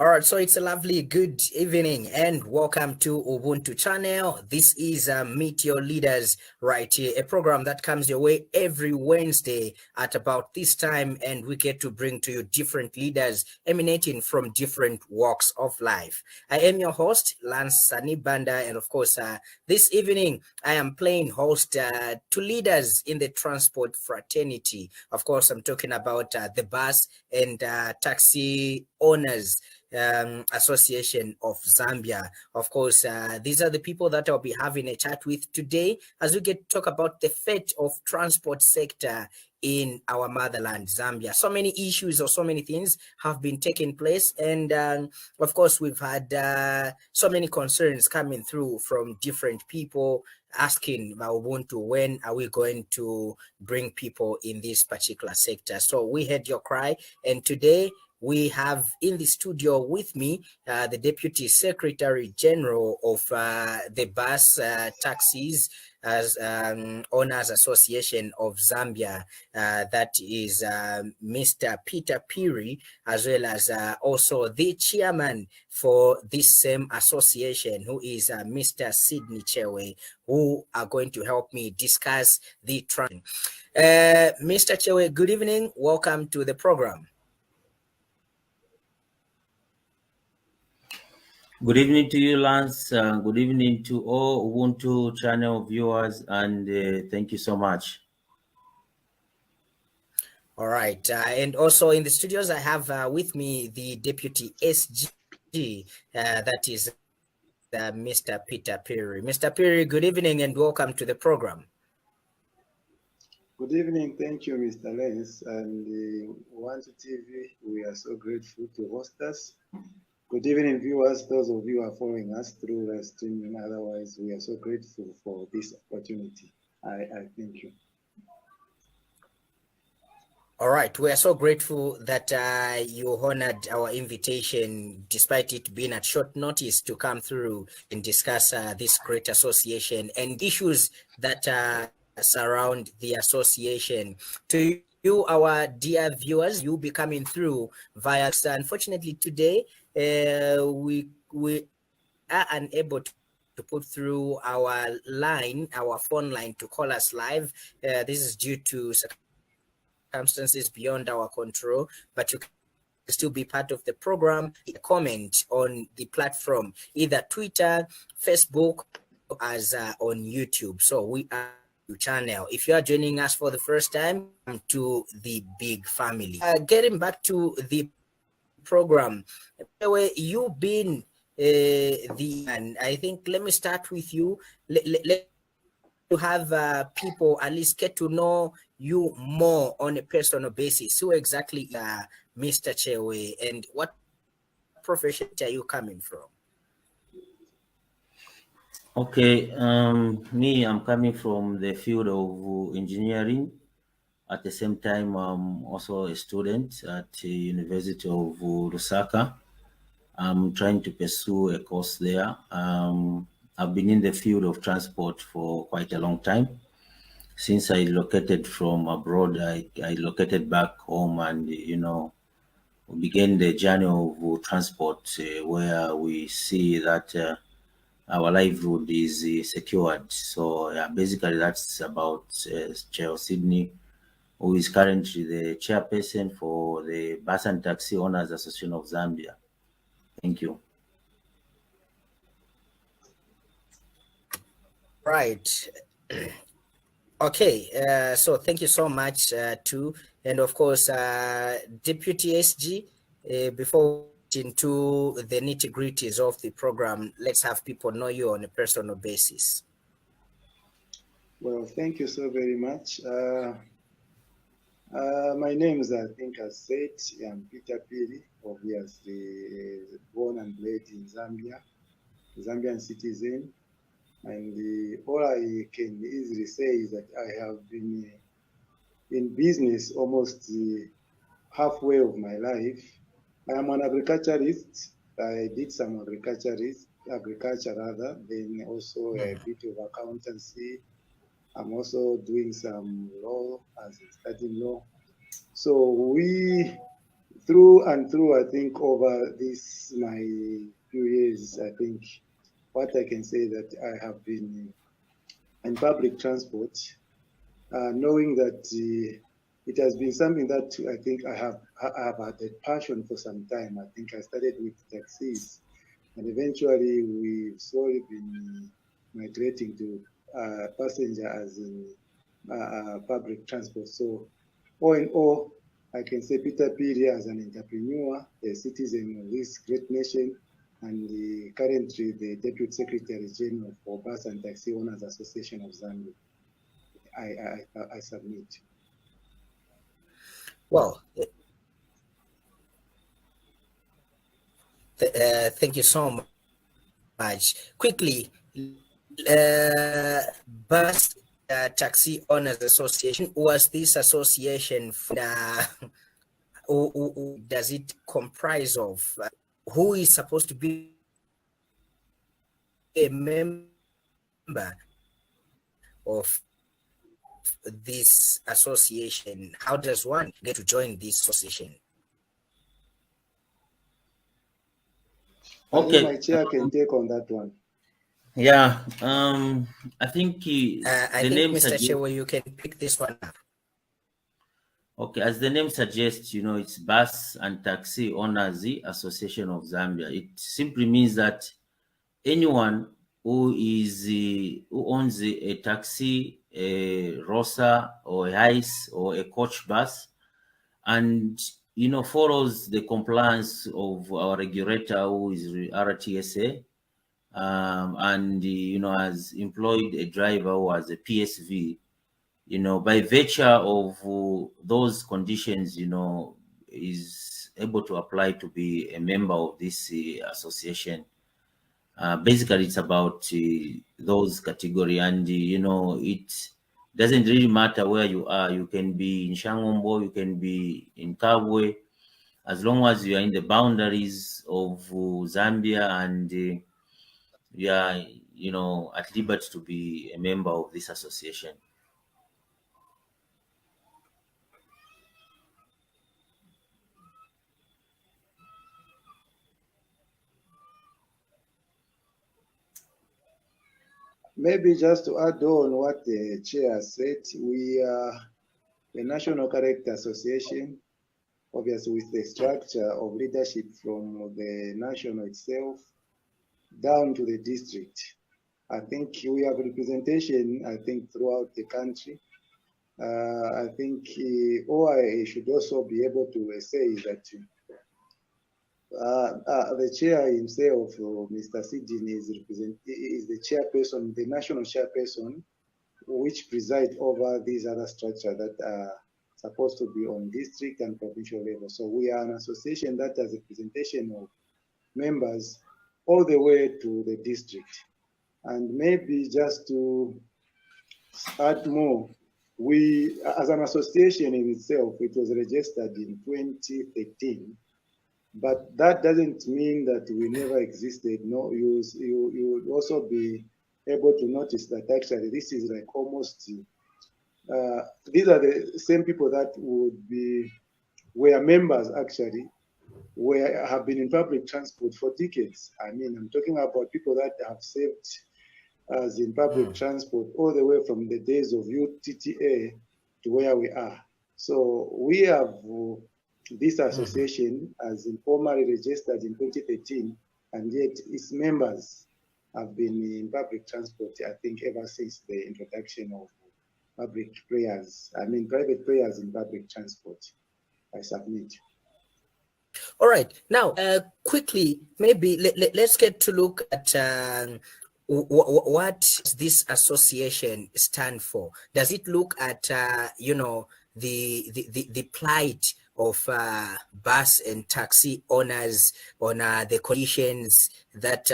All right, so it's a lovely good evening and welcome to Ubuntu channel. This is Meet Your Leaders right here, a program that comes your way every Wednesday at about this time, and we get to bring to you different leaders emanating from different walks of life. I am your host, Lance Sanibanda, and of course, this evening I am playing host to leaders in the transport fraternity. Of course, I'm talking about the bus and taxi owners Association of Zambia. Of course, these are the people that I'll be having a chat with today as we get to talk about the fate of transport sector in our motherland, Zambia. So many issues or so many things have been taking place, and of course, we've had so many concerns coming through from different people asking about Ubuntu, when are we going to bring people in this particular sector? So we heard your cry, and today we have in the studio with me the Deputy Secretary General of the Bus Taxis as Owners Association of Zambia, that is Mr. Peter Piri, as well as also the chairman for this same association, who is Mr. Sydney Chewe, who are going to help me discuss the trend. Mr. Chewe, good evening. Welcome to the program. Good evening to you, Lance. Good evening to all Ubuntu channel viewers, and thank you so much. All right. And also in the studios, I have with me the Deputy SG, that is Mr. Peter Perry. Mr. Perry, good evening and welcome to the program. Good evening. Thank you, Mr. Lens. And Ubuntu TV, we are so grateful to host us. Good evening, viewers. Those of you who are following us through the streaming. Otherwise, we are so grateful for this opportunity. I thank you. All right. We are so grateful that you honored our invitation, despite it being at short notice, to come through and discuss this great association and issues that surround the association. To you, our dear viewers, you'll be coming through via. Unfortunately, today we are unable to put through our phone line to call us live. This is due to circumstances beyond our control, but you can still be part of the program. Comment on the platform, either Twitter, Facebook, as on YouTube. So we are channel. If you are joining us for the first time, to the big family. Getting back to the program, you've been and I think let me start with you. Let you have people at least get to know you more on a personal basis. Who exactly Mr. Chewe, and what profession are you coming from? Okay, me, I'm coming from the field of engineering. At the same time, I'm also a student at the University of Lusaka. I'm trying to pursue a course there. I've been in the field of transport for quite a long time. Since I relocated from abroad, I located back home, and we began the journey of transport, where we see that our livelihood is secured. So basically that's about Chair Sydney, who is currently the chairperson for the Bus and Taxi Owners Association of Zambia. Thank you. Right. Okay, so thank you so much too, and of course, Deputy SG. Before into the nitty-gritties of the program, let's have people know you on a personal basis. Well, thank you so very much. My name is, I think, as said, I'm Peter Piri, obviously born and bred in Zambia, Zambian citizen. And all I can easily say is that I have been in business almost halfway of my life. I am an agriculturist. I did some agriculture rather, then also a bit of accountancy. I'm also doing some law, as studying law. So we through and through, I think over this my few years, I think what I can say that I have been in public transport, knowing that it has been something that I think I have had a passion for some time. I think I started with taxis, and eventually we've slowly been migrating to passenger as in public transport. So all in all, I can say Peter Piri as an entrepreneur, a citizen of this great nation, and currently the Deputy Secretary General for Bus and Taxi Owners Association of Zambia. I submit. Well, thank you so much. Quickly, Bus Taxi Owners Association, was this association who does it comprise of? Who is supposed to be a member of this association? How does one get to join this association? Okay, my chair can take on that one. Yeah, I think I think Mr. Chewa, you can pick this one up. Okay, as the name suggests, it's Bus and Taxi Owners Association of Zambia. It simply means that anyone who owns a taxi, a Rosa, or a Hiace, or a coach bus, and follows the compliance of our regulator, who is RTSA, and has employed a driver who has a PSV. By virtue of those conditions, is able to apply to be a member of this association. Basically, it's about those category, and it doesn't really matter where you are. You can be in Shangombo, you can be in Kabwe, as long as you are in the boundaries of Zambia, and you are, at liberty to be a member of this association. Maybe just to add on what the chair said, we are the National Character Association, obviously with the structure of leadership from the national itself down to the district. I think we have representation, throughout the country. I think OIA should also be able to say that the chair himself, Mr. Sidin, is the chairperson, the national chairperson, which presides over these other structures that are supposed to be on district and provincial level. So we are an association that has a representation of members all the way to the district. And maybe just to add more, we, as an association in itself, it was registered in 2013. But that doesn't mean that we never existed. No, you would also be able to notice that actually this is like almost, these are the same people that were members actually, have been in public transport for decades. I mean, I'm talking about people that have served as in public transport all the way from the days of UTTA to where we are. So we have this association as informally registered in 2013, and yet its members have been in public transport, I think, ever since the introduction of private players in public transport. I submit. All right. Now, quickly, maybe let's get to look at what this association stand for. Does it look at the plight of bus and taxi owners on the conditions that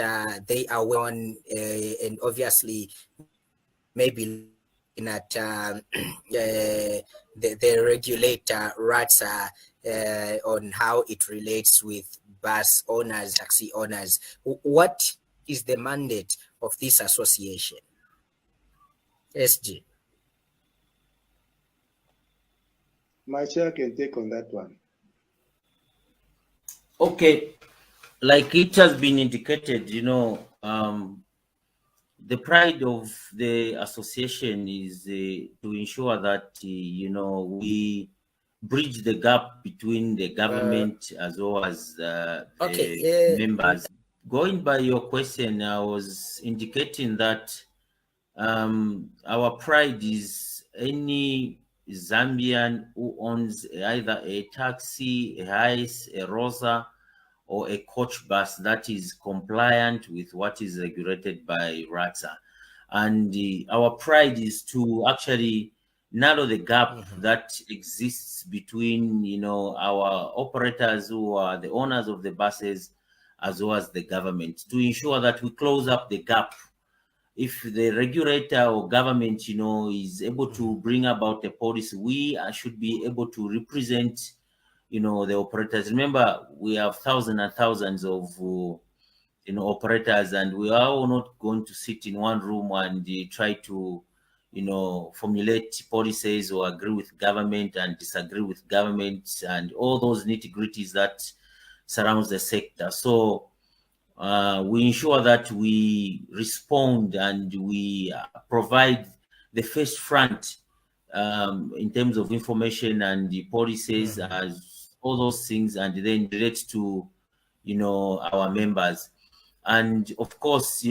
they are on, and obviously maybe at the regulator RATSA on how it relates with bus owners, taxi owners? What is the mandate of this association? SG. My chair can take on that one. Okay, like it has been indicated, the pride of the association is to ensure that we bridge the gap between the government as well as Okay. the members. Going by your question, I was indicating that our pride is any Zambian who owns either a taxi, a Hiace, a Rosa, or a coach bus that is compliant with what is regulated by RATSA. And our pride is to actually narrow the gap that exists between, our operators who are the owners of the buses as well as the government, to ensure that we close up the gap. If the regulator or government, is able to bring about a policy, we should be able to represent, the operators. Remember, we have thousands and thousands of, operators, and we are all not going to sit in one room and try to, formulate policies or agree with government and disagree with government and all those nitty-gritties that surrounds the sector. So we ensure that we respond and we provide the first front in terms of information and the policies, as all those things, and then relate to, our members. And of course,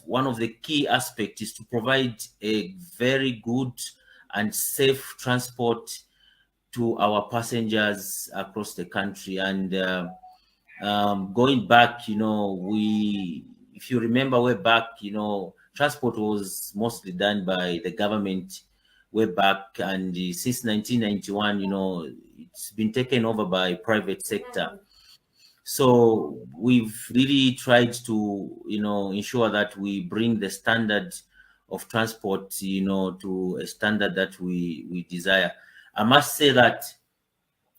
one of the key aspects is to provide a very good and safe transport to our passengers across the country. And going back, if you remember way back, transport was mostly done by the government way back, and since 1991, it's been taken over by private sector. So we've really tried to, ensure that we bring the standard of transport, to a standard that we desire. I must say that,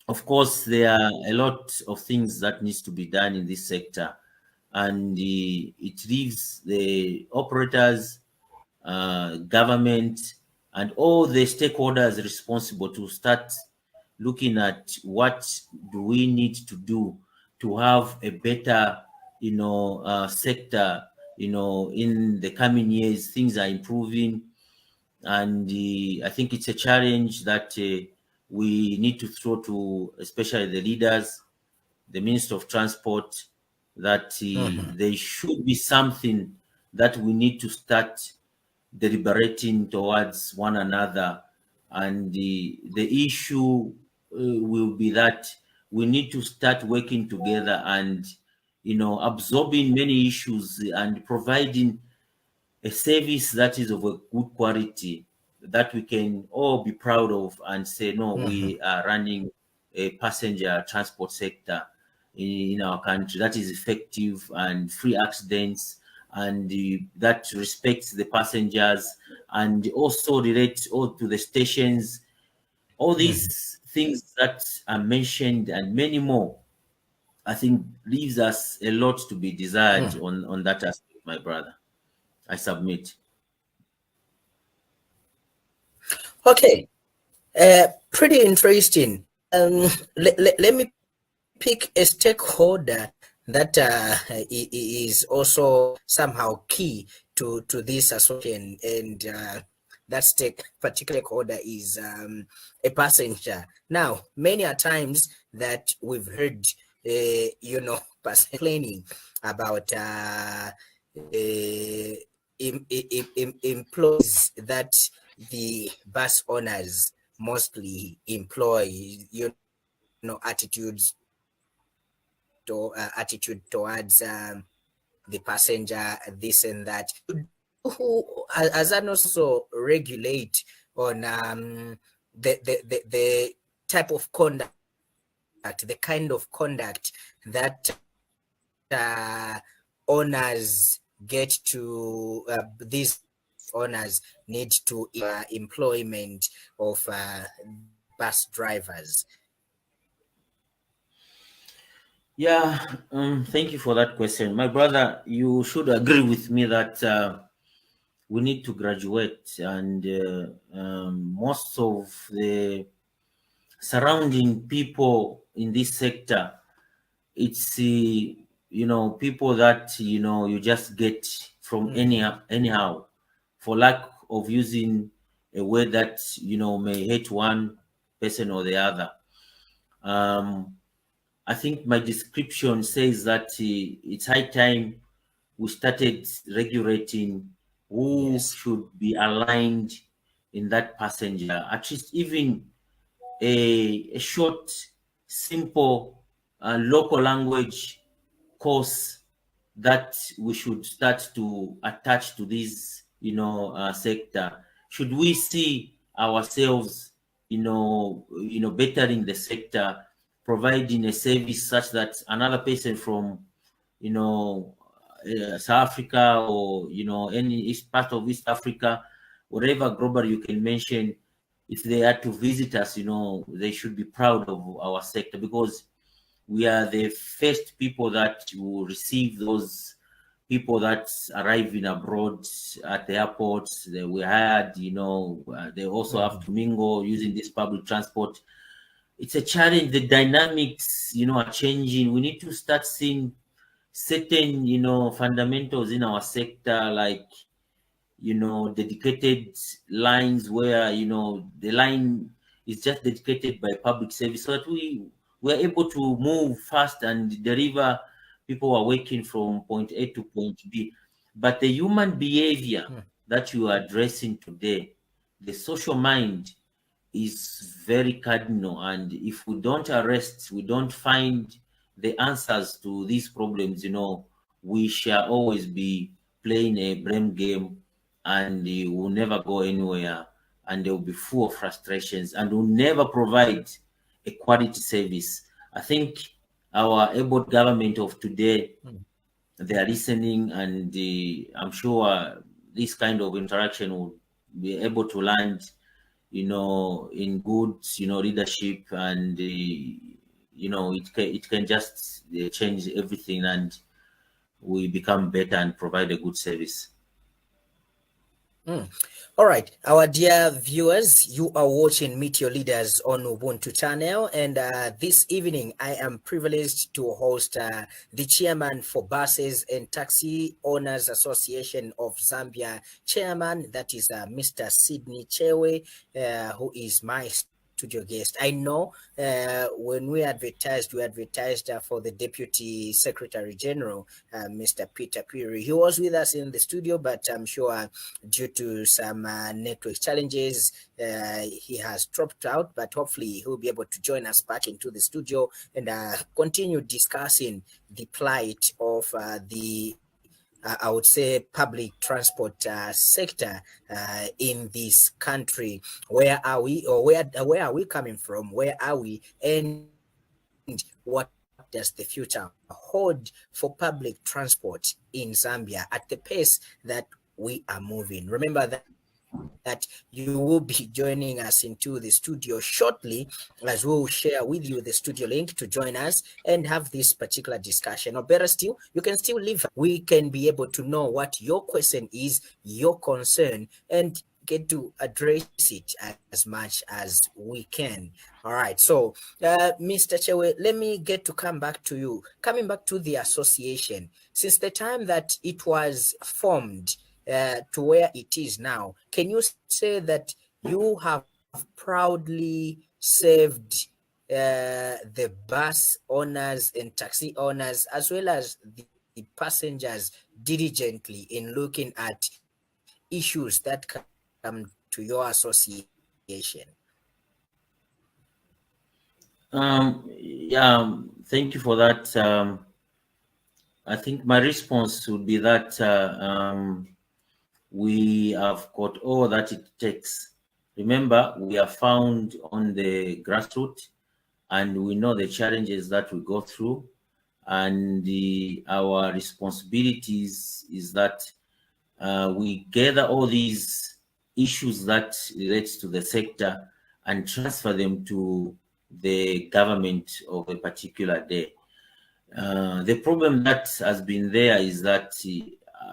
of course, there are a lot of things that needs to be done in this sector, and it leaves the operators, government, and all the stakeholders responsible to start looking at what do we need to do to have a better, sector, in the coming years. Things are improving, and I think it's a challenge that we need to throw to, especially the leaders, the Minister of Transport, that there should be something that we need to start deliberating towards one another. And the issue will be that we need to start working together and, absorbing many issues and providing a service that is of a good quality that we can all be proud of and say, no, we are running a passenger transport sector in our country that is effective and free accidents, and that respects the passengers and also relates all to the stations. All these things that are mentioned and many more, I think, leaves us a lot to be desired on that aspect, my brother. I submit. Okay, pretty interesting. Let me pick a stakeholder that is also somehow key to this association, and that particular stakeholder is a passenger. Now, many a times that we've heard, person complaining about employees that the bus owners mostly employ, attitude towards the passenger, this and that. Who as an also regulate on the type of conduct, the kind of conduct that owners get to, these owners need to employment of bus drivers? Yeah, thank you for that question. My brother, you should agree with me that we need to graduate, and most of the surrounding people in this sector it's people that you just get from anyhow, for lack of using a word that may hate one person or the other. I think my description says that it's high time we started regulating who Yes. should be aligned in that passenger. At least even a short, simple, local language course that we should start to attach to this, sector. Should we see ourselves, bettering the sector, providing a service such that another person from, South Africa, or any east part of East Africa, whatever global you can mention, if they are to visit us, they should be proud of our sector, because we are the first people that will receive those people that arrive in abroad at the airports. They were hired, they also have to mingle using this public transport. It's a challenge. The dynamics, are changing. We need to start seeing certain, fundamentals in our sector, like, dedicated lines where, the line is just dedicated by public service, so that we're able to move fast and deliver people who are working from point A to point B. But the human behavior that you are addressing today, the social mind, is very cardinal. And if we don't arrest, we don't find the answers to these problems, we shall always be playing a blame game, and will never go anywhere, and they will be full of frustrations, and will never provide a quality service. I think our able government of today, they are listening, and I'm sure this kind of interaction will be able to land, in good, leadership, and it can just change everything, and we become better and provide a good service. All right, our dear viewers, you are watching Meet Your Leaders on Ubuntu channel, and this evening I am privileged to host the chairman for Buses and Taxi Owners Association of Zambia, chairman, that is Mr. Sydney Chewe, who is my studio guest. I know when we advertised for the Deputy Secretary General, Mr. Peter Piri. He was with us in the studio, but I'm sure due to some network challenges, he has dropped out, but hopefully he'll be able to join us back into the studio and continue discussing the plight of the I would say public transport sector in this country. Where are we, or where are we coming from? Where are we, and what does the future hold for public transport in Zambia at the pace that we are moving? Remember that you will be joining us into the studio shortly, as we'll share with you the studio link to join us and have this particular discussion. Or better still, you can still leave. We can be able to know what your question is, your concern, and get to address it as much as we can. All right, so Mr. Chewe, let me come back to you. Coming back to the association, since the time that it was formed to where it is now, can you say that you have proudly served the bus owners and taxi owners, as well as the passengers, diligently in looking at issues that come to your association? Yeah, thank you for that. I think my response would be that we have got all that it takes. Remember, we are found on the grassroots, and we know the challenges that we go through, and our responsibilities is that we gather all these issues that relates to the sector and transfer them to the government of a particular day. The problem that has been there is that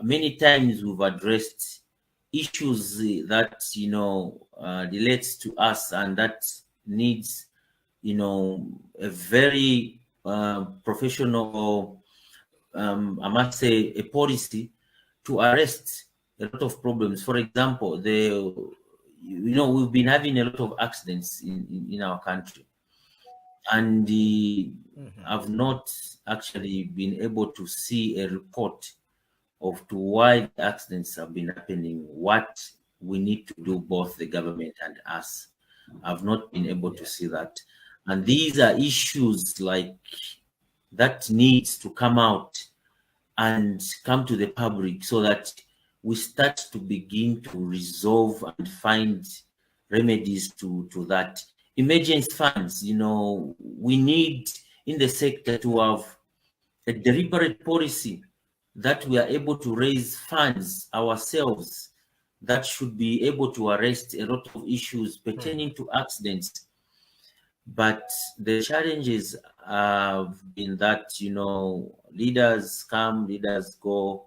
many times we've addressed issues that relates to us, and that needs a very professional, I must say, a policy to arrest a lot of problems. For example, we've been having a lot of accidents in our country, and I've not actually been able to see a report of to why the accidents have been happening, what we need to do, both the government and us. I've not been able to see that. And these are issues like that needs to come out and come to the public so that we start to begin to resolve and find remedies to that. Emergency funds, we need in the sector to have a deliberate policy that we are able to raise funds ourselves that should be able to arrest a lot of issues pertaining to accidents. But the challenges have been that, leaders come, leaders go.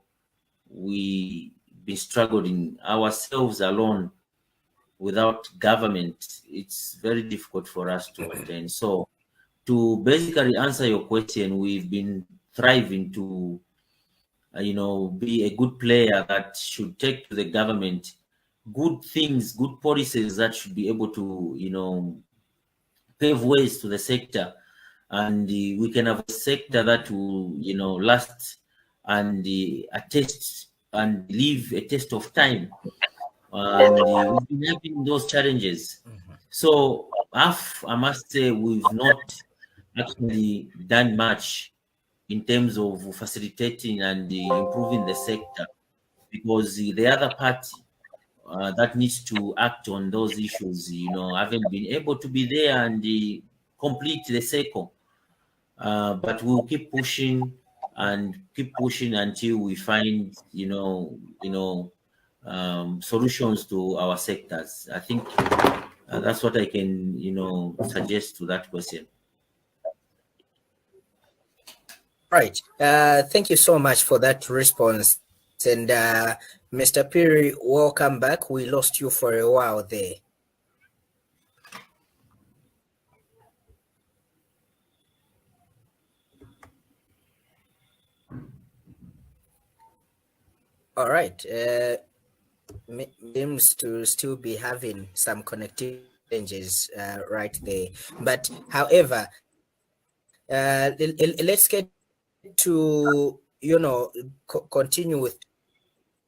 We've been struggling ourselves alone without government. It's very difficult for us to attain. So to basically answer your question, we've been thriving to be a good player that should take to the government good things, good policies that should be able to, pave ways to the sector. And we can have a sector that will, last and attest and leave a test of time. And we've been having those challenges. So I must say we've not actually done much in terms of facilitating and improving the sector, because the other party that needs to act on those issues, haven't been able to be there and complete the cycle. But we'll keep pushing until we find, solutions to our sectors. I think that's what I can, suggest to that question. Right. Thank you so much for that response. And Mr. Phiri, welcome back. We lost you for a while there. All right. Seems to still be having some connectivity challenges right there. But however, let's get to continue with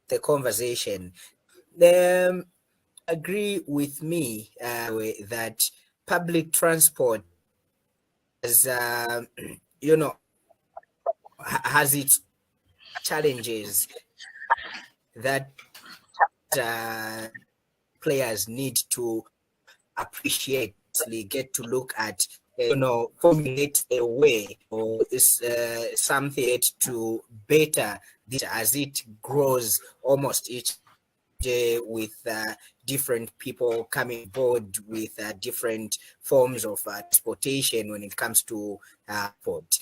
the conversation. Agree with me that public transport has has its challenges that players need to appreciate, get to look at, formulate a way or something to better this as it grows almost each day, with different people coming aboard with different forms of transportation when it comes to port.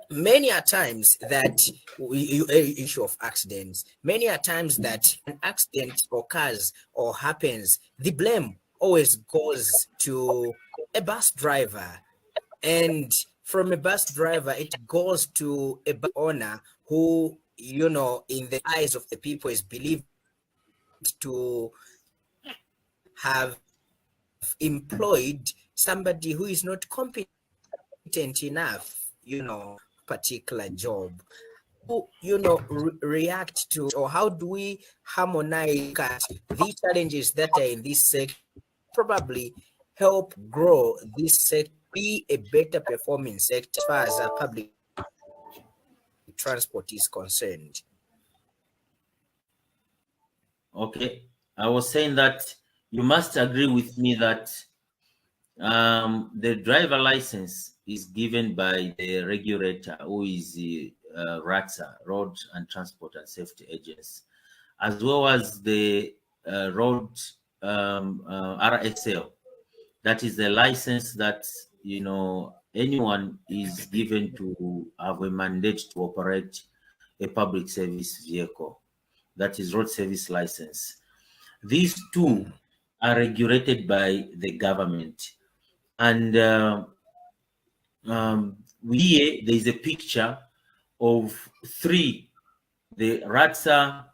Many a times that issue of accidents, many a times that an accident occurs or happens, the blame always goes to a bus driver, and from a bus driver it goes to a bus owner who, in the eyes of the people, is believed to have employed somebody who is not competent enough, particular job. Who, react to, or how do we harmonize at the challenges that are in this sector, probably help grow this sector, be a better performing sector as far as public transport is concerned? Okay, I was saying that you must agree with me that the driver license is given by the regulator, who is the RATSA, Road and Transport and Safety Agency, as well as the road RSL. That is the license that anyone is given to have a mandate to operate a public service vehicle. That is road service license. These two are regulated by the government, and here there is a picture of 3. The RATSA,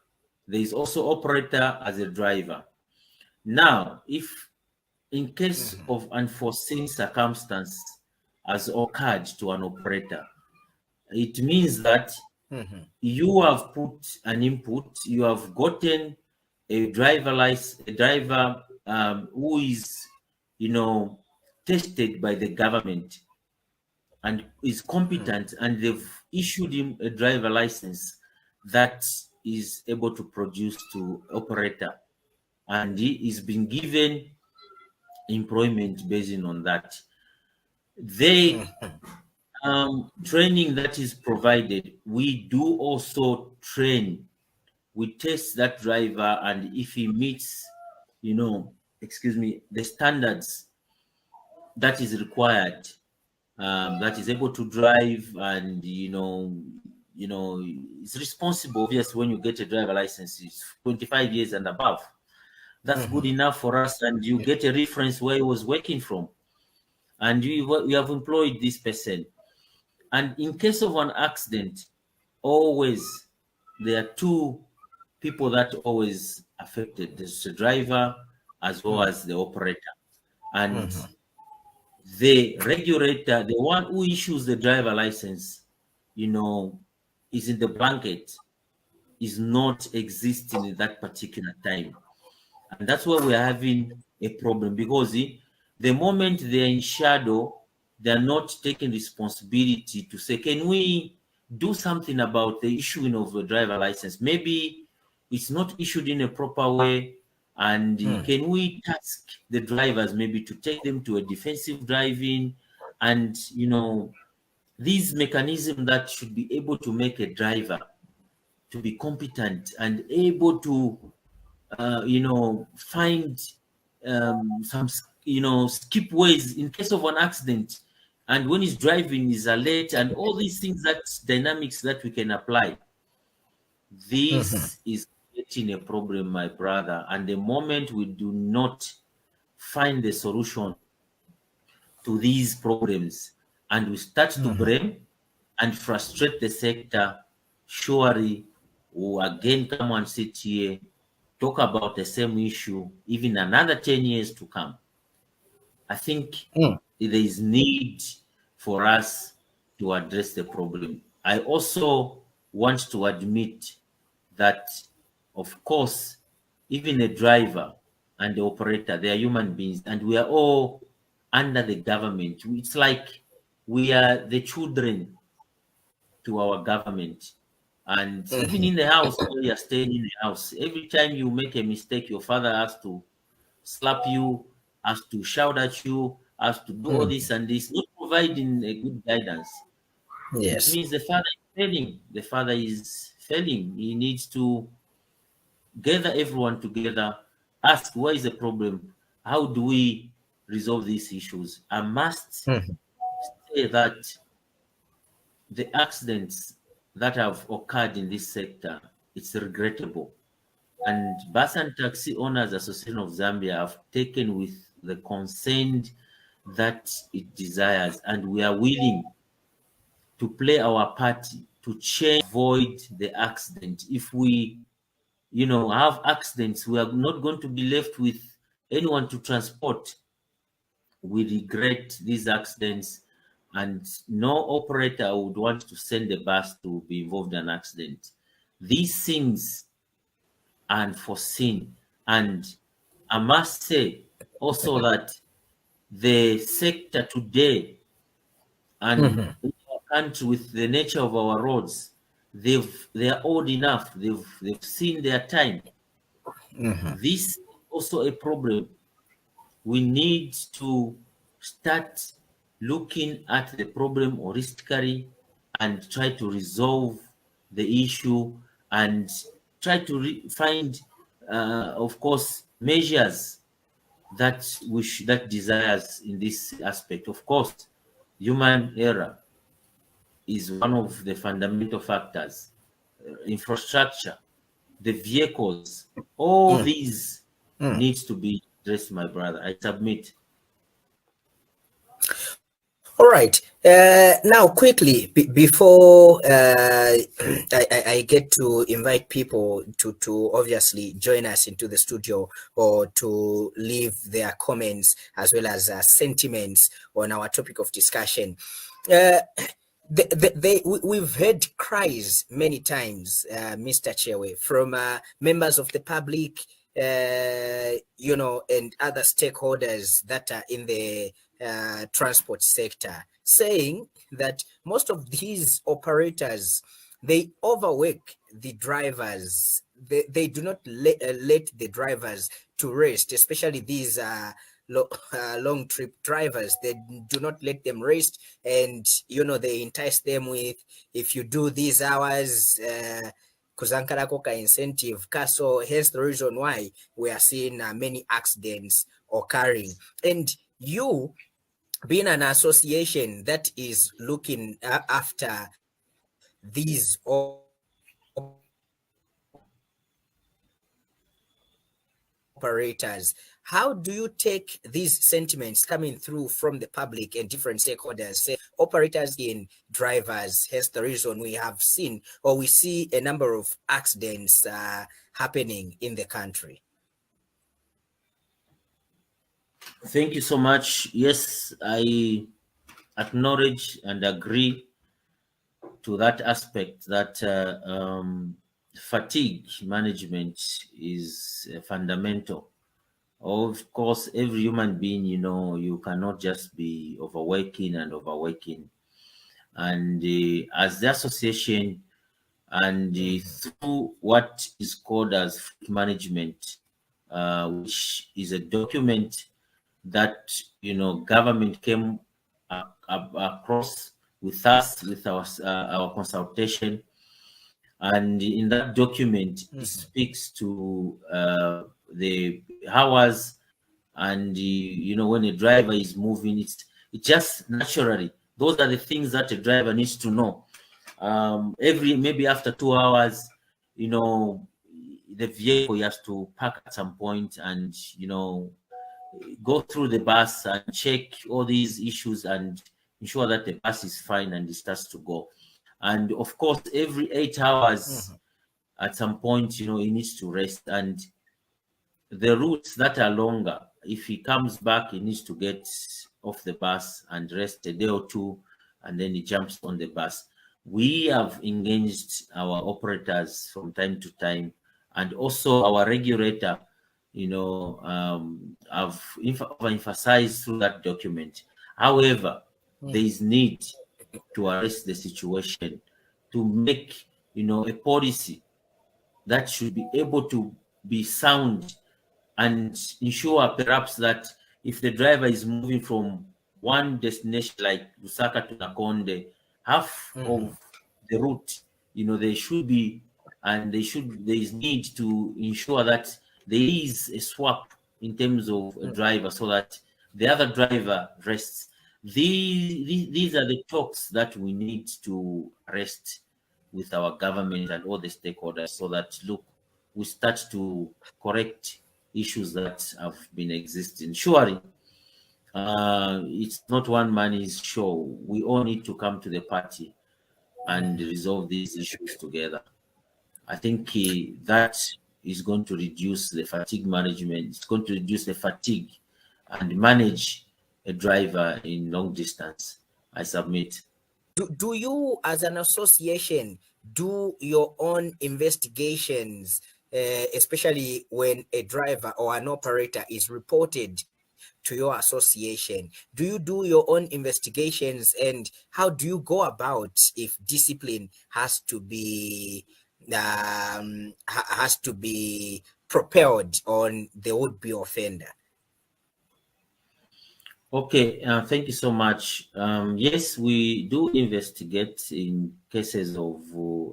there is also operator as a driver. Now, if in case of unforeseen circumstance has occurred to an operator, it means that you have put an input, you have gotten a driver who is, tested by the government and is competent, and they've issued him a driver license that is able to produce to operator, and he is being given employment based on that. They training that is provided, we do also train, we test that driver, and if he meets the standards that is required, that is able to drive, and it's responsible. Obviously, when you get a driver license, it's 25 years and above. That's good enough for us, and you get a reference where he was working from, and we have employed this person. And in case of an accident, always there are 2 people that always affected. There's the driver as well as the operator. And the regulator, the one who issues the driver license, is in the blanket, is not existing at that particular time. And that's why we're having a problem, because the moment they're in shadow, they're not taking responsibility to say, can we do something about the issuing of a driver license? Maybe it's not issued in a proper way, and can we task the drivers maybe to take them to a defensive driving, and these mechanisms that should be able to make a driver to be competent and able to find some skip ways in case of an accident, and when he's driving is alert, and all these things, that dynamics that we can apply. This is getting a problem, my brother, and the moment we do not find the solution to these problems and we start to blame and frustrate the sector, surely we'll again come and sit here, talk about the same issue, even another 10 years to come. I think there is need for us to address the problem. I also want to admit that, of course, even a driver and the operator, they are human beings, and we are all under the government. It's like we are the children to our government. And even in the house, when you are staying in the house, every time you make a mistake, your father has to slap you, has to shout at you, has to do all this and this, not providing a good guidance. Yes. It means the father is failing. The father is failing. He needs to gather everyone together, ask, what is the problem? How do we resolve these issues? I must say that the accidents that have occurred in this sector, it's regrettable. And Bus and Taxi Owners Association of Zambia have taken with the consent that it desires, and we are willing to play our part to change, avoid the accident. If we, have accidents, we are not going to be left with anyone to transport. We regret these accidents, and no operator would want to send a bus to be involved in an accident. These things are unforeseen, and I must say also that the sector today and in our country, with the nature of our roads, they are old enough. They've seen their time. This is also a problem. We need to start looking at the problem holistically and try to resolve the issue and try to find, of course, measures that that desires in this aspect. Of course, human error is one of the fundamental factors. Infrastructure, the vehicles, all these needs to be addressed, my brother. I submit. All right. Now, quickly, before I get to invite people to obviously join us into the studio or to leave their comments as well as sentiments on our topic of discussion. We've heard cries many times, Mr. Chewe, from members of the public, and other stakeholders that are in the transport sector, saying that most of these operators, they overwork the drivers. They do not let the drivers to rest, especially these long trip drivers. They do not let them rest, and they entice them with, if you do these hours, kuzankarako ka incentive so hence the reason why we are seeing many accidents occurring. And you, being an association that is looking after these operators, how do you take these sentiments coming through from the public and different stakeholders, say operators in drivers? Hence the reason we have seen, or we see, a number of accidents happening in the country. Thank you so much. Yes, I acknowledge and agree to that aspect that fatigue management is fundamental. Of course, every human being, you cannot just be overworking. And as the association, and through what is called as fleet management, which is a document that government came across with us, with our consultation, and in that document it speaks to the hours, and when a driver is moving, it just naturally, those are the things that a driver needs to know. Maybe after 2 hours, the vehicle has to park at some point and go through the bus and check all these issues and ensure that the bus is fine and it starts to go. And of course, every 8 hours, at some point, he needs to rest. And the routes that are longer, if he comes back, he needs to get off the bus and rest a day or two, and then he jumps on the bus. We have engaged our operators from time to time, and also our regulator, have emphasized through that document. However, there is need to arrest the situation, to make a policy that should be able to be sound and ensure perhaps that if the driver is moving from one destination like Lusaka to Nakonde, half of the route, there should be, and there is need to ensure that there is a swap in terms of a driver, so that the other driver rests. These are the talks that we need to rest with our government and all the stakeholders, so that we start to correct issues that have been existing. Surely, it's not one man's show. We all need to come to the party and resolve these issues together. I think that is going to reduce the fatigue management. It's going to reduce the fatigue and manage a driver in long distance. I submit. Do you, as an association, do your own investigations, especially when a driver or an operator is reported to your association? Do you do your own investigations, and how do you go about if discipline has to be propelled on the would-be offender? Okay, thank you so much. Yes, we do investigate in cases of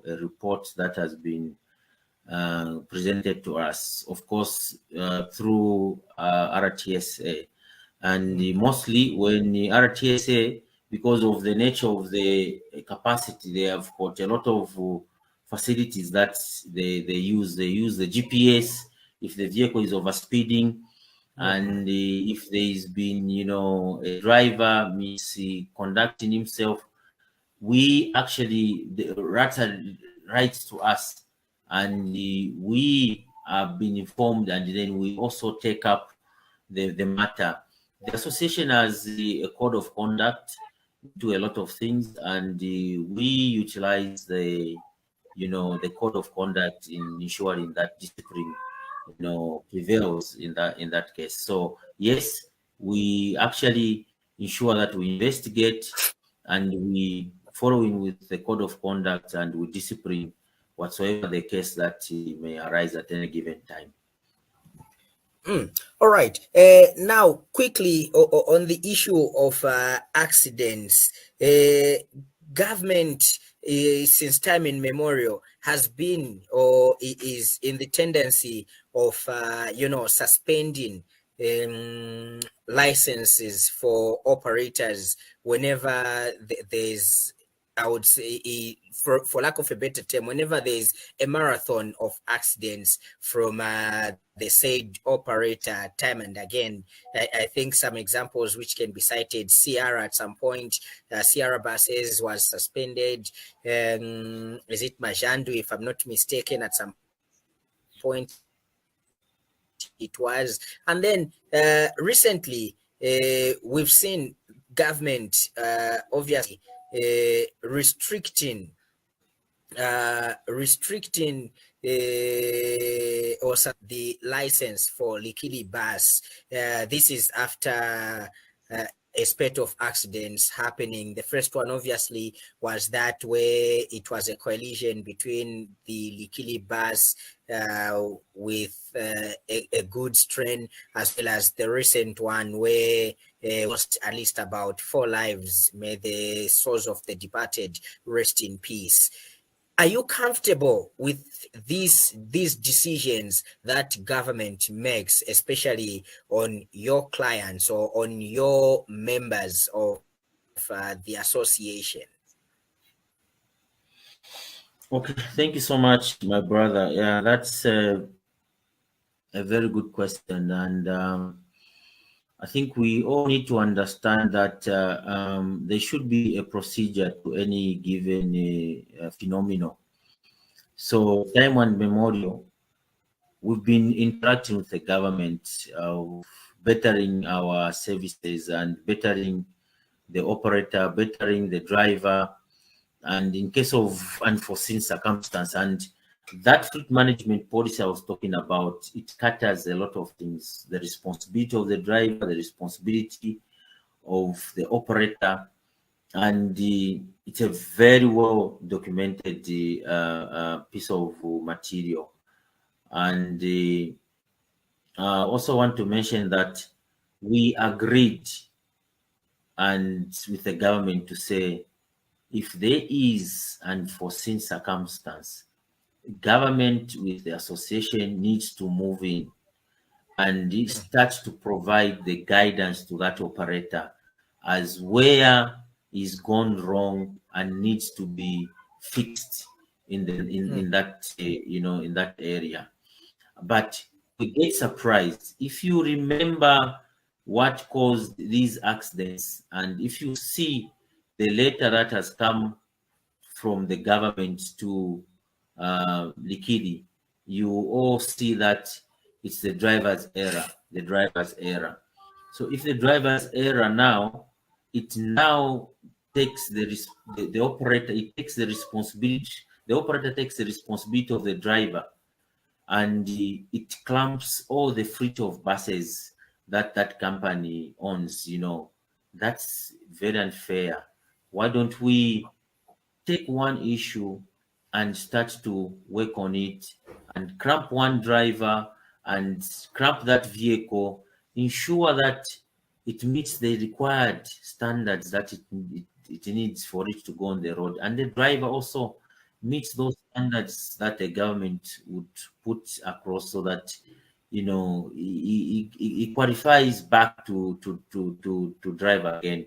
a report that has been presented to us, of course, through RTSA. And mostly when the RTSA, because of the nature of the capacity, they have got a lot of facilities that they use. They use the GPS if the vehicle is overspeeding, And if there's been, a driver misconducting himself, we actually, the RATA writes to us, and we have been informed, and then we also take up the matter. The association has a code of conduct, do a lot of things, and we utilize the code of conduct in ensuring that discipline prevails in that case. So yes, we actually ensure that we investigate and we following with the code of conduct, and we discipline whatsoever the case that may arise at any given time. All right. Now, quickly on the issue of accidents, government since time immemorial has been or is in the tendency of suspending licenses for operators whenever there's, I would say, for lack of a better term, whenever there's a marathon of accidents from the said operator time and again. I think some examples which can be cited: Sierra at some point, Sierra buses was suspended. Is it Majandu, if I'm not mistaken, at some point it was. And then recently we've seen government obviously restricting also the license for Likili bus. This is after a spate of accidents happening. The first one obviously was that where it was a collision between the Likili bus with a goods train, as well as the recent one where lost at least about 4 lives. May the souls of the departed rest in peace. Are you comfortable with these decisions that government makes, especially on your clients or on your members of the association? Okay, thank you so much, my brother. Yeah, that's a very good question, and I think we all need to understand that there should be a procedure to any given phenomenon. So, time and memorial, we've been interacting with the government, bettering our services and bettering the operator, bettering the driver, and in case of unforeseen circumstance. And that fleet management policy I was talking about, it caters a lot of things: the responsibility of the driver, the responsibility of the operator, and it's a very well documented piece of material. And also want to mention that we agreed and with the government to say, if there is unforeseen circumstance, government with the association needs to move in and start to provide the guidance to that operator as where is gone wrong and needs to be fixed in that in that area. But we get surprised if you remember what caused these accidents, and if you see the letter that has come from the government to Likili, you all see that it's the driver's error. So if the driver's error now, it now takes the operator, it takes the responsibility, the operator takes the responsibility of the driver, and it clamps all the fleet of buses that company owns. That's very unfair. Why don't we take one issue and start to work on it and cramp one driver and cramp that vehicle, ensure that it meets the required standards that it needs for it to go on the road, and the driver also meets those standards that the government would put across, so that he qualifies back to drive again.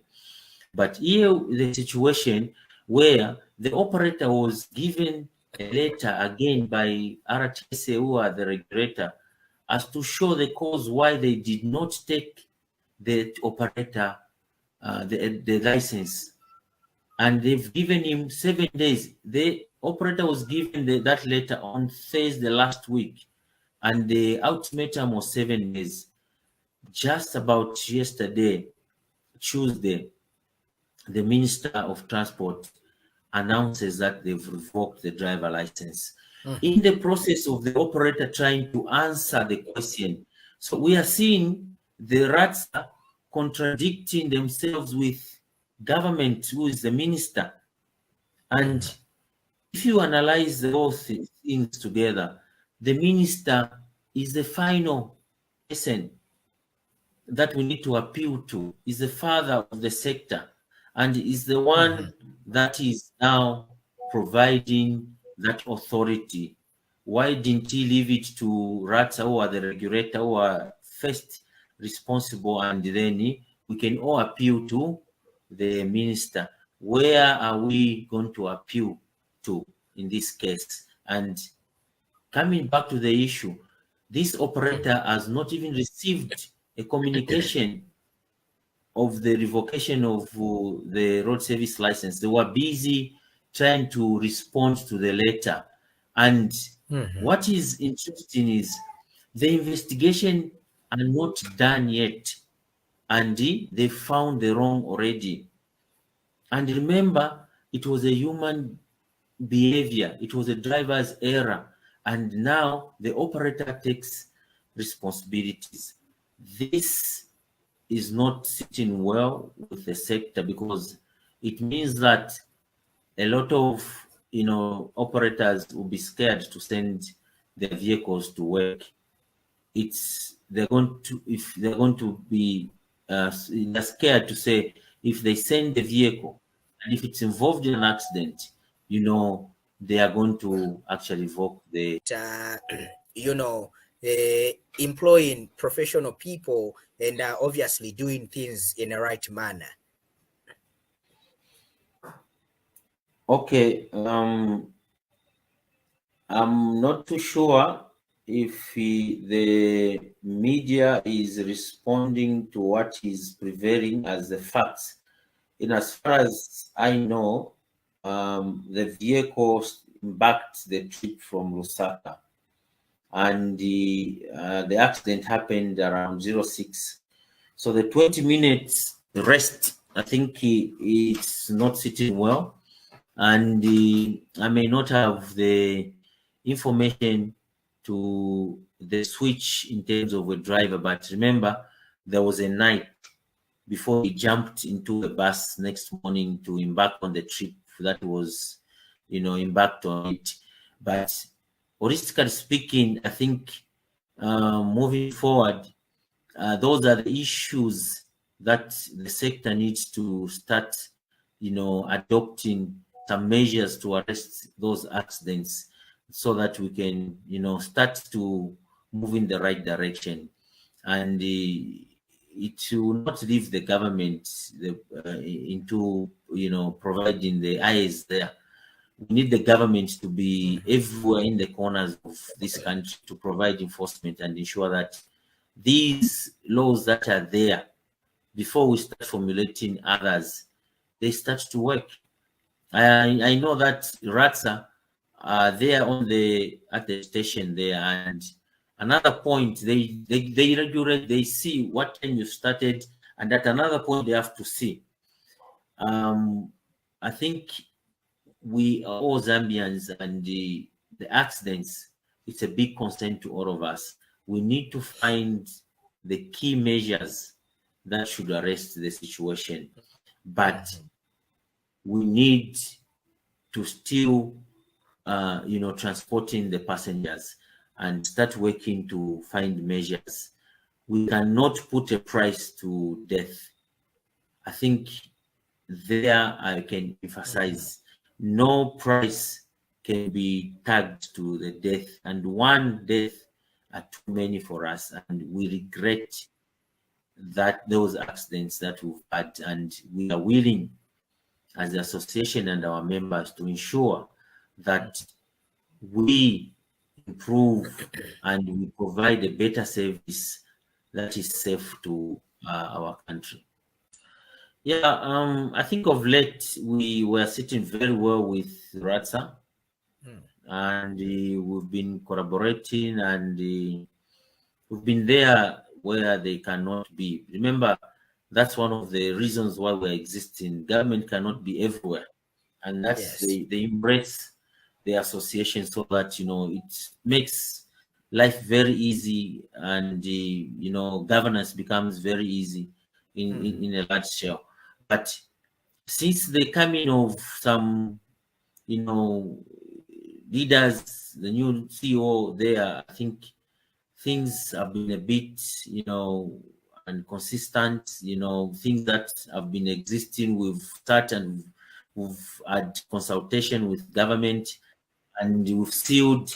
But here the situation where the operator was given a letter again by RTSA, who are the regulator, as to show the cause why they did not take the operator the license, and they've given him 7 days. The operator was given that letter on Thursday last week, and the ultimatum was 7 days. Just about yesterday, Tuesday, the Minister of Transport announces that they've revoked the driver license. In the process of the operator trying to answer the question. So we are seeing the RATSA contradicting themselves with government, who is the minister. And if you analyze both things together, the minister is the final person that we need to appeal to, is the father of the sector, and is the one that is now providing that authority. Why didn't he leave it to RATSA, who are the regulator, who are first responsible, and then we can all appeal to the minister? Where are we going to appeal to in this case? And coming back to the issue, this operator has not even received a communication of the revocation of the road service license. They were busy trying to respond to the letter. And what is interesting is the investigation are not done yet, and they found the wrong already. And remember, it was a human behavior, it was a driver's error, and now the operator takes responsibilities. This is not sitting well with the sector, because it means that a lot of operators will be scared to send their vehicles to work. They're going to be they're scared to say, if they send the vehicle and if it's involved in an accident, they are going to actually revoke the employing professional people and obviously doing things in the right manner. Okay, I'm not too sure if the media is responding to what is prevailing as the facts. In as far as I know, the vehicle embarked the trip from Lusaka, and the accident happened around 06. So the 20 minutes rest, I think it's not sitting well. And I may not have the information to the switch in terms of a driver, but remember, there was a night before he jumped into a bus next morning to embark on the trip that was, embarked on it. But holistically speaking, I think moving forward, those are the issues that the sector needs to start, adopting some measures to arrest those accidents, so that we can, start to move in the right direction. And it will not leave the government into, providing the eyes there. We need the government to be everywhere in the corners of this country to provide enforcement and ensure that these laws that are there, before we start formulating others, they start to work. I know that RATSA they are at the station there, and another point, they regulate, they see what time you started, and at another point they have to see. I think we are all Zambians, and the accidents, it's a big concern to all of us. We need to find the key measures that should arrest the situation, but we need to still transporting the passengers and start working to find measures. We cannot put a price to death. I think there I can emphasize, no price can be tagged to the death, and one death are too many for us, and we regret that those accidents that we've had, and we are willing as the association and our members to ensure that we improve and we provide a better service that is safe to our country. Yeah, I think of late we were sitting very well with RATSA, and we've been collaborating, and we've been there where they cannot be. Remember, that's one of the reasons why we're existing. Government cannot be everywhere, and that's they embrace the association so that it makes life very easy, and governance becomes very easy in a large scale. But since the coming of some leaders, the new CEO there, I think things have been a bit inconsistent. Things that have been existing, we've started, we've had consultation with government, and we've sealed.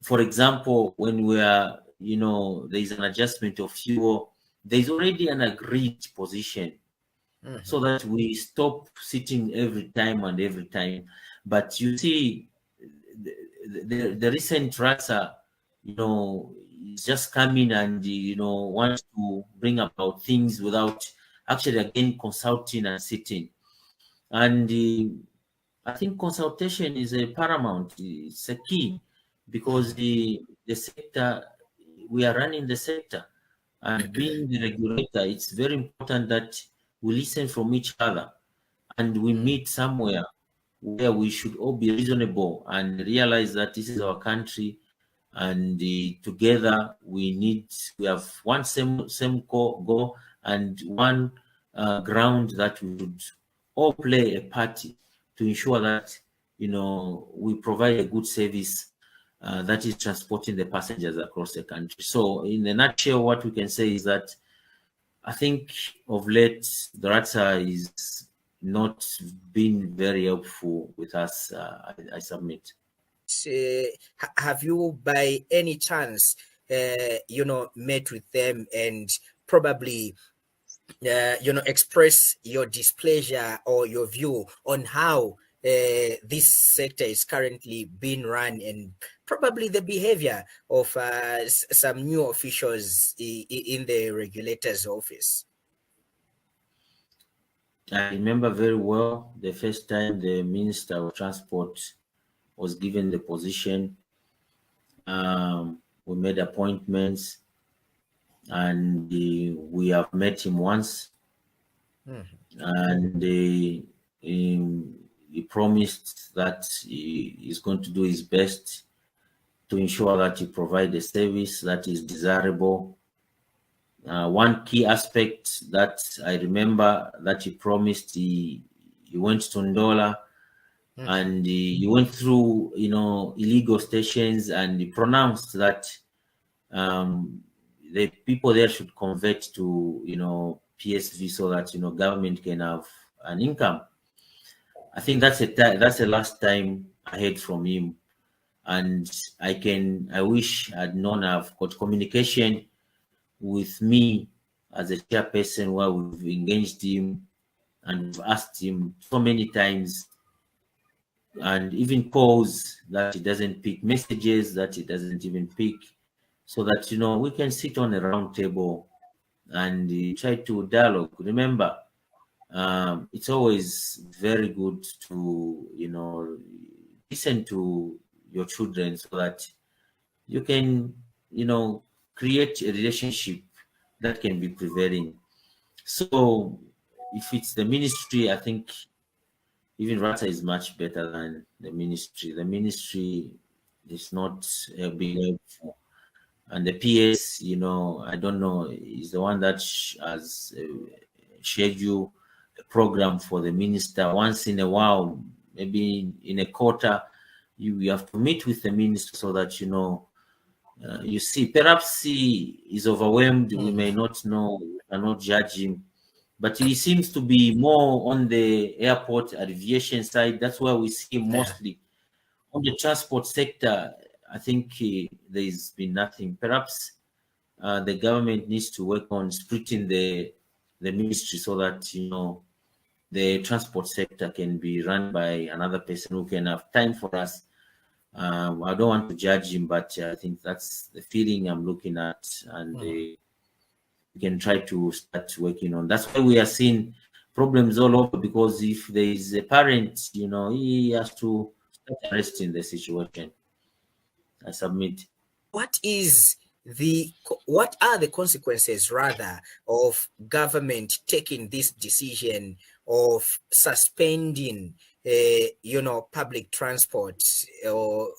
For example, when we are there's an adjustment of fuel, there's already an agreed position, so that we stop sitting every time. But you see, the recent RATSA, is just coming and wants to bring about things without actually again consulting and sitting. And I think consultation is a paramount. It's a key, because the sector, we are running the sector, and being the regulator, it's very important that we listen from each other and we meet somewhere where we should all be reasonable and realize that this is our country, and together we have one same goal and one ground that we should all play a part to ensure that we provide a good service that is transporting the passengers across the country. So in a nutshell, what we can say is that I think of late the RATSA is not been very helpful with us. I submit. Have you by any chance met with them and probably express your displeasure or your view on how this sector is currently being run, and probably the behavior of some new officials in the regulator's office? I remember very well the first time the Minister of Transport was given the position. We made appointments, and we have met him once, and he promised that he is going to do his best to ensure that he provides a service that is desirable. One key aspect that I remember that he promised, he went to Ndola, and he went through illegal stations, and he pronounced that the people there should convert to PSV so that government can have an income. I think that's the last time I heard from him, and I wish I'd known. I've got communication with me as a chairperson where we've engaged him and we've asked him so many times, and even calls that he doesn't pick, messages that he doesn't even pick, so that we can sit on a round table and try to dialogue. Remember, it's always very good to listen to your children so that you can create a relationship that can be prevailing. So if it's the ministry, I think even RATSA is much better than the ministry. The ministry is not being helpful, and the PS, I don't know, is the one that has scheduled a program for the minister once in a while, maybe in a quarter. You have to meet with the minister so that you see, perhaps he is overwhelmed. We may not know, we cannot judge him, but he seems to be more on the airport aviation side. That's where we see him mostly. On the transport sector, I think there's been nothing. Perhaps the government needs to work on splitting the ministry so that the transport sector can be run by another person who can have time for us, I don't want to judge him, but I think that's the feeling I'm looking at, and we can try to start working on. That's why we are seeing problems all over, because if there is a parent, he has to start arresting the situation. I submit. What are the consequences rather of government taking this decision of suspending public transport, or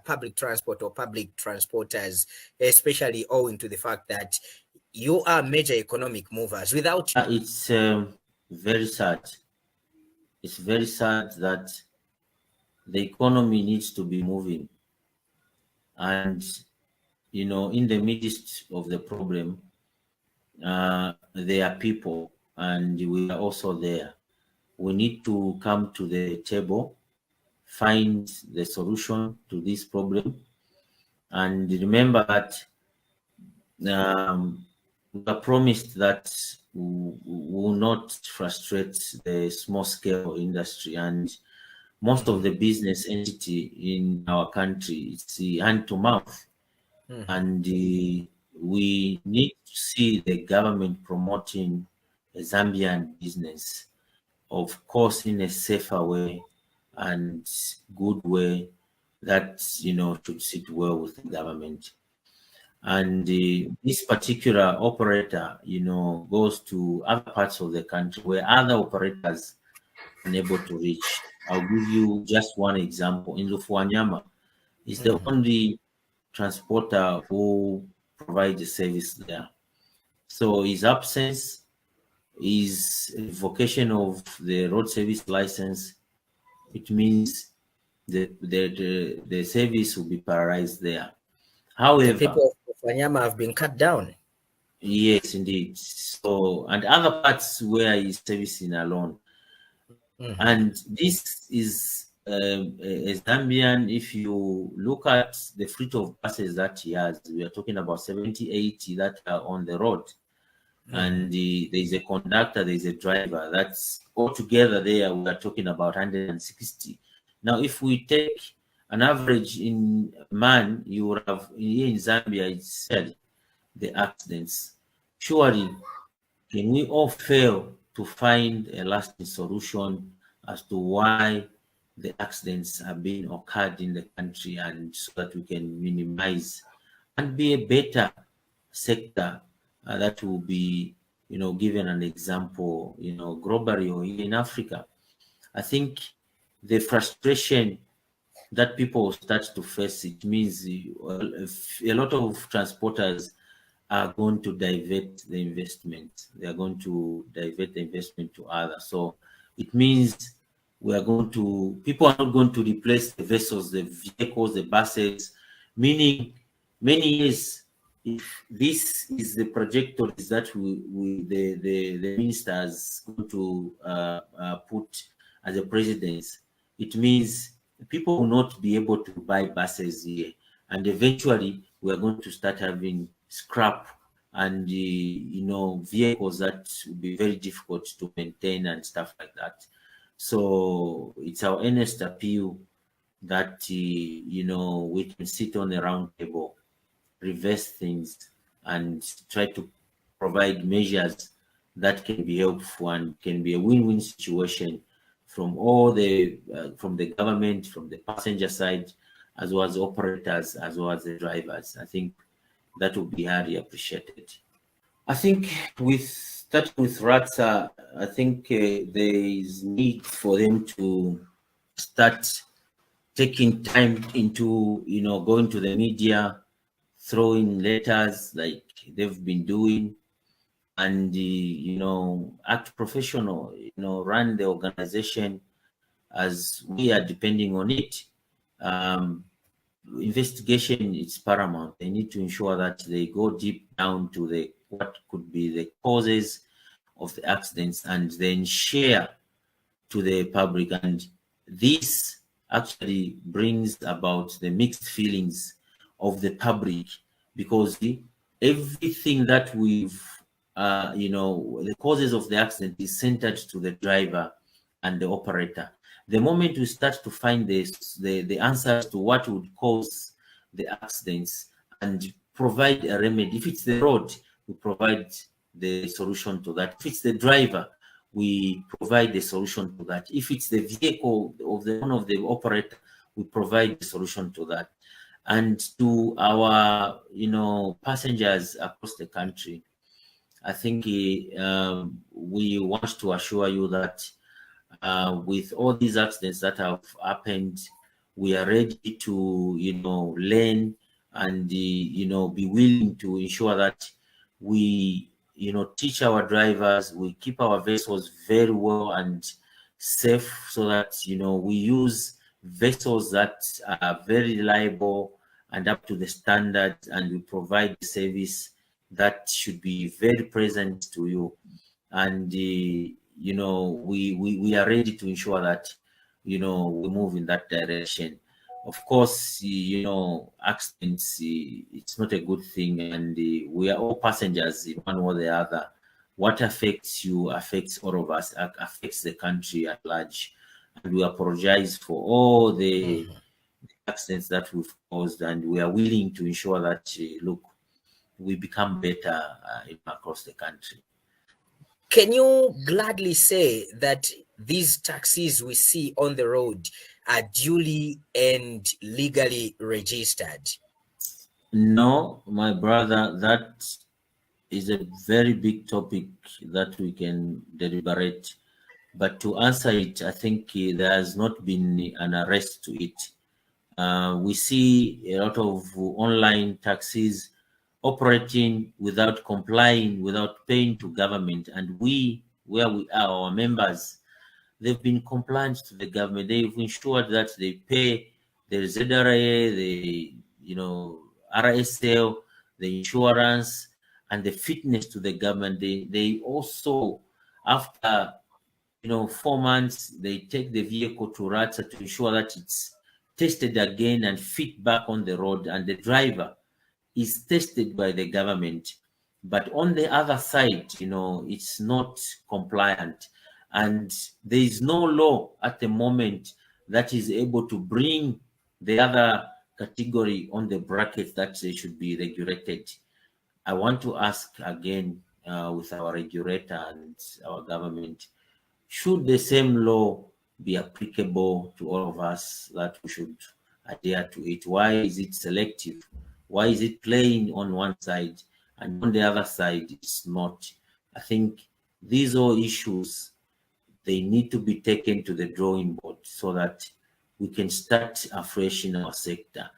public transport or public transporters, especially owing to the fact that you are major economic movers without It's very sad. It's very sad that the economy needs to be moving, and in the midst of the problem, there are people, and we are also there. We need to come to the table, find the solution to this problem, and remember that we are promised that we will not frustrate the small scale industry, and most of the business entity in our country, it's hand to mouth. And we need to see the government promoting a Zambian business, of course, in a safer way and good way that should sit well with the government. And this particular operator, goes to other parts of the country where other operators are unable to reach. I'll give you just one example. In Lufuanyama, is the only transporter who provides a service there. So his absence, his revocation of the road service license, it means the service will be paralyzed there. However, the people of Wanyama have been cut down. Yes, indeed. So, and other parts where he's servicing alone. And this is a Zambian. If you look at the fleet of buses that he has, we are talking about 70, 80 that are on the road. And there is a conductor, there is a driver. That's altogether there, we are talking about 160. Now, if we take an average in man, you would have, here in Zambia, it's said, the accidents. Surely, can we all fail to find a lasting solution as to why the accidents are being occurred in the country, and so that we can minimize and be a better sector that will be, given an example, globally or in Africa. I think the frustration that people start to face, it means a lot of transporters are going to divert the investment. They are going to divert the investment to others. So it means people are not going to replace the vessels, the vehicles, the buses, meaning many years, if this is the trajectories that the ministers going to put as a precedence, it means people will not be able to buy buses here, and eventually we are going to start having scrap and vehicles that will be very difficult to maintain and stuff like that. So it's our earnest appeal that we can sit on a round table, reverse things, and try to provide measures that can be helpful and can be a win-win situation from from the government, from the passenger side, as well as operators, as well as the drivers. I think that would be highly appreciated. I think starting with RATSA, I think there is need for them to start taking time into, going to the media, throwing letters like they've been doing, and act professional, run the organization as we are depending on it. Investigation is paramount. They need to ensure that they go deep down to what could be the causes of the accidents, and then share to the public. And this actually brings about the mixed feelings of the public, because everything that we've the causes of the accident is centered to the driver and the operator. The moment we start to find the answers to what would cause the accidents and provide a remedy, if it's the road, we provide the solution to that. If it's the driver, we provide the solution to that. If it's the vehicle of one of the operator, we provide the solution to that. And to our, passengers across the country, I think we want to assure you that with all these accidents that have happened, we are ready to, learn and, be willing to ensure that we, teach our drivers, we keep our vessels very well and safe so that, we use vessels that are very reliable and up to the standard, and we provide the service that should be very present to you. And, we are ready to ensure that, we move in that direction. Of course, accidents, it's not a good thing, and we are all passengers in one or the other. What affects you affects all of us, affects the country at large. And we apologize for all the accidents that we've caused, and we are willing to ensure that, look, we become better across the country. Can you gladly say that these taxis we see on the road are duly and legally registered? No, my brother, that is a very big topic that we can deliberate. But to answer it, I think there has not been an arrest to it. We see a lot of online taxis operating without complying, without paying to government. And where we are, our members, they've been compliant to the government. They've ensured that they pay the ZRA, the RSL, the insurance, and the fitness to the government. They also, after 4 months, they take the vehicle to RATSA to ensure that it's tested again and fit back on the road, and the driver is tested by the government. But on the other side, it's not compliant, and there is no law at the moment that is able to bring the other category on the bracket that they should be regulated. I want to ask again with our regulator and our government, should the same law be applicable to all of us, that we should adhere to it? Why is it selective? Why is it playing on one side and on the other side it's not? I think these are issues, they need to be taken to the drawing board so that we can start afresh in our sector,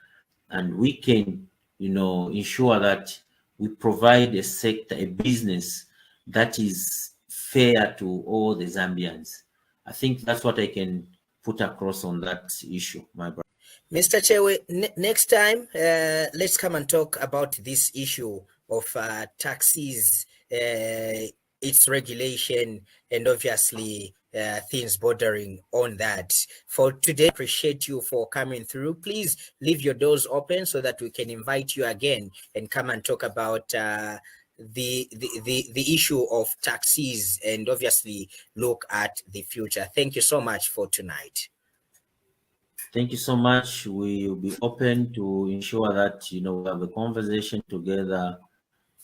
and we can, ensure that we provide a sector, a business that is fair to all the Zambians. I think that's what I can put across on that issue, my brother. Mr. Chewe, next time, let's come and talk about this issue of taxis, its regulation, and obviously things bordering on that. For today, appreciate you for coming through. Please leave your doors open so that we can invite you again and come and talk about the issue of taxis, and obviously look at the future. Thank you so much for tonight. Thank you so much. We will be open to ensure that we have a conversation together,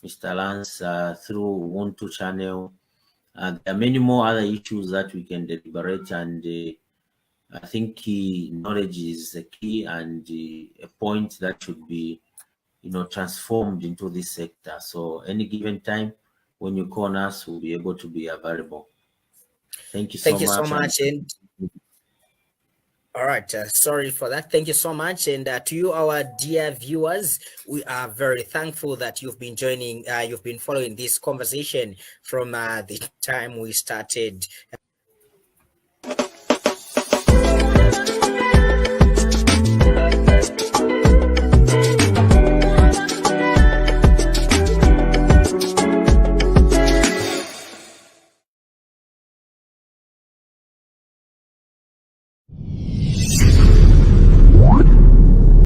Mr. Lance, through Ubuntu channel. There are many more other issues that we can deliberate, and I think knowledge is the key and a point that should be transformed into this sector. So any given time when you call us, we'll be able to be available. Thank you so much. Thank you so much. And all right, sorry for that. Thank you so much. And to you, our dear viewers, we are very thankful that you've been joining, you've been following this conversation from the time we started